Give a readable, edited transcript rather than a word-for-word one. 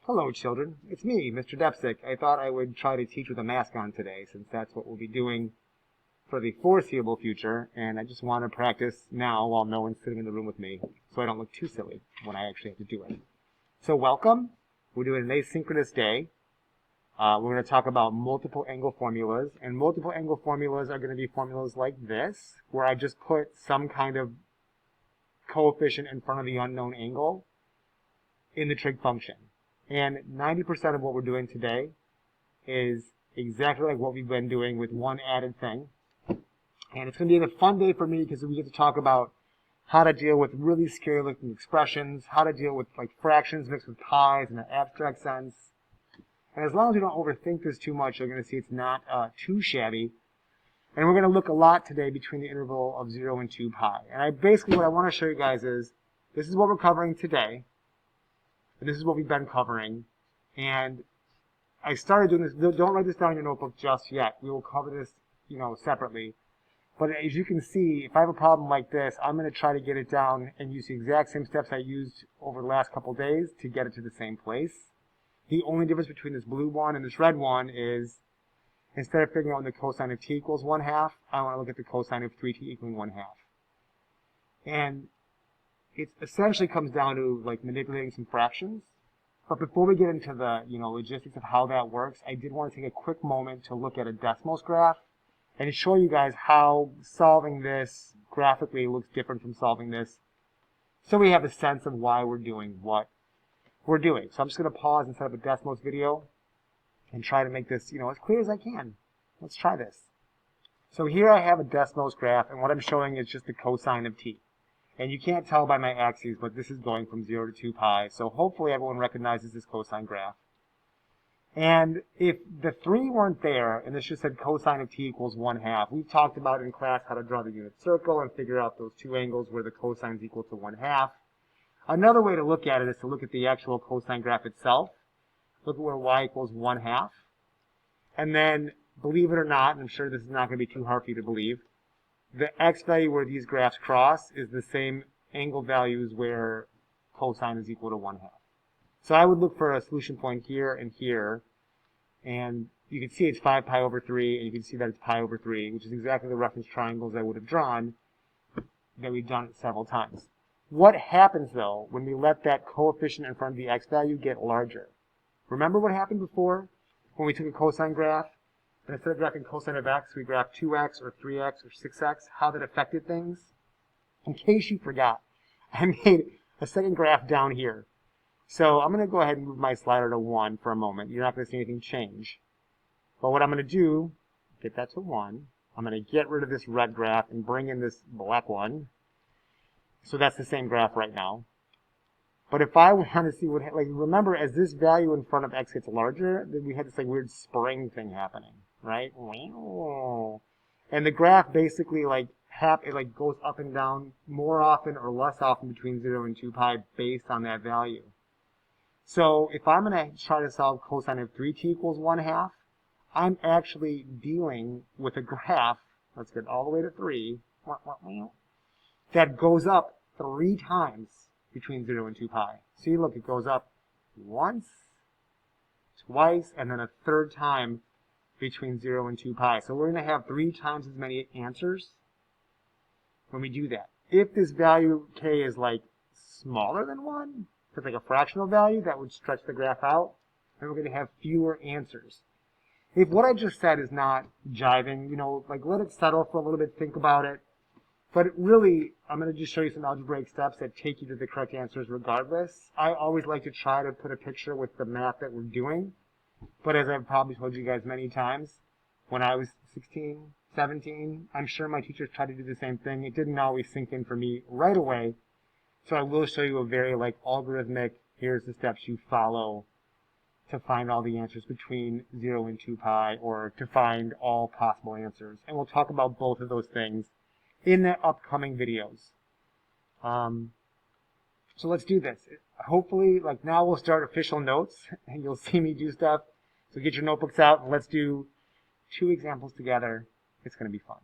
Hello, children. It's me, Mr. Depsic. I thought I would try to teach with a mask on today, since that's what we'll be doing for the foreseeable future, and I just want to practice now while no one's sitting in the room with me, so I don't look too silly when I actually have to do it. So welcome. We're doing an asynchronous day. We're going to talk about multiple angle formulas, and multiple angle formulas are going to be formulas like this, where I just put some kind of coefficient in front of the unknown angle in the trig function. And 90% of what we're doing today is exactly like what we've been doing with one added thing. And it's going to be a fun day for me because we get to talk about how to deal with really scary looking expressions, how to deal with like fractions mixed with pies in an abstract sense. And as long as you don't overthink this too much, you're going to see it's not too shabby. And we're going to look a lot today between the interval of 0 and 2 pi. And basically what I want to show you guys is, this is what we're covering today. And this is what we've been covering. And I started doing this. Don't write this down in your notebook just yet. We will cover this, separately. But as you can see, if I have a problem like this, I'm going to try to get it down and use the exact same steps I used over the last couple days to get it to the same place. The only difference between this blue one and this red one is, instead of figuring out when the cosine of t equals 1/2, I want to look at the cosine of 3t equaling 1/2. And it essentially comes down to like manipulating some fractions. But before we get into the logistics of how that works, I did want to take a quick moment to look at a Desmos graph and show you guys how solving this graphically looks different from solving this, so we have a sense of why we're doing what we're doing. So I'm just going to pause and set up a Desmos video and try to make this as clear as I can. Let's try this. So here I have a Desmos graph, and what I'm showing is just the cosine of t. And you can't tell by my axes, but this is going from 0 to 2 pi. So hopefully everyone recognizes this cosine graph. And if the 3 weren't there, and this just said cosine of t equals 1/2, we've talked about in class how to draw the unit circle and figure out those two angles where the cosine is equal to 1/2. Another way to look at it is to look at the actual cosine graph itself. Look at where y equals 1/2. And then, believe it or not, and I'm sure this is not going to be too hard for you to believe, the x value where these graphs cross is the same angle values where cosine is equal to 1/2. So I would look for a solution point here and here, and you can see it's 5 pi over 3, and you can see that it's pi over 3, which is exactly the reference triangles I would have drawn that we've done it several times. What happens, though, when we let that coefficient in front of the x value get larger? Remember what happened before when we took a cosine graph? And instead of graphing cosine of x, we graphed 2x or 3x or 6x, how that affected things. In case you forgot, I made a second graph down here. So I'm going to go ahead and move my slider to 1 for a moment. You're not going to see anything change. But what I'm going to do, get that to 1. I'm going to get rid of this red graph and bring in this black one. So that's the same graph right now. But if I want to see what, remember, as this value in front of x gets larger, then we had this weird spring thing happening, right? And the graph basically it goes up and down more often or less often between 0 and 2 pi based on that value. So if I'm going to try to solve cosine of 3t equals 1/2, I'm actually dealing with a graph, let's get all the way to 3, that goes up 3 times between 0 and 2 pi. See, look, it goes up once, twice, and then a third time between 0 and 2 pi. So we're going to have 3 times as many answers when we do that. If this value k is smaller than 1, if it's a fractional value, that would stretch the graph out, and we're going to have fewer answers. If what I just said is not jiving, let it settle for a little bit, think about it. But really, I'm going to just show you some algebraic steps that take you to the correct answers regardless. I always like to try to put a picture with the math that we're doing. But as I've probably told you guys many times, when I was 16, 17, I'm sure my teachers tried to do the same thing. It didn't always sink in for me right away. So I will show you a very algorithmic, here's the steps you follow to find all the answers between 0 and 2 pi, or to find all possible answers. And we'll talk about both of those things in the upcoming videos. So let's do this. Hopefully, now we'll start official notes, and you'll see me do stuff. So get your notebooks out, and let's do 2 examples together. It's going to be fun.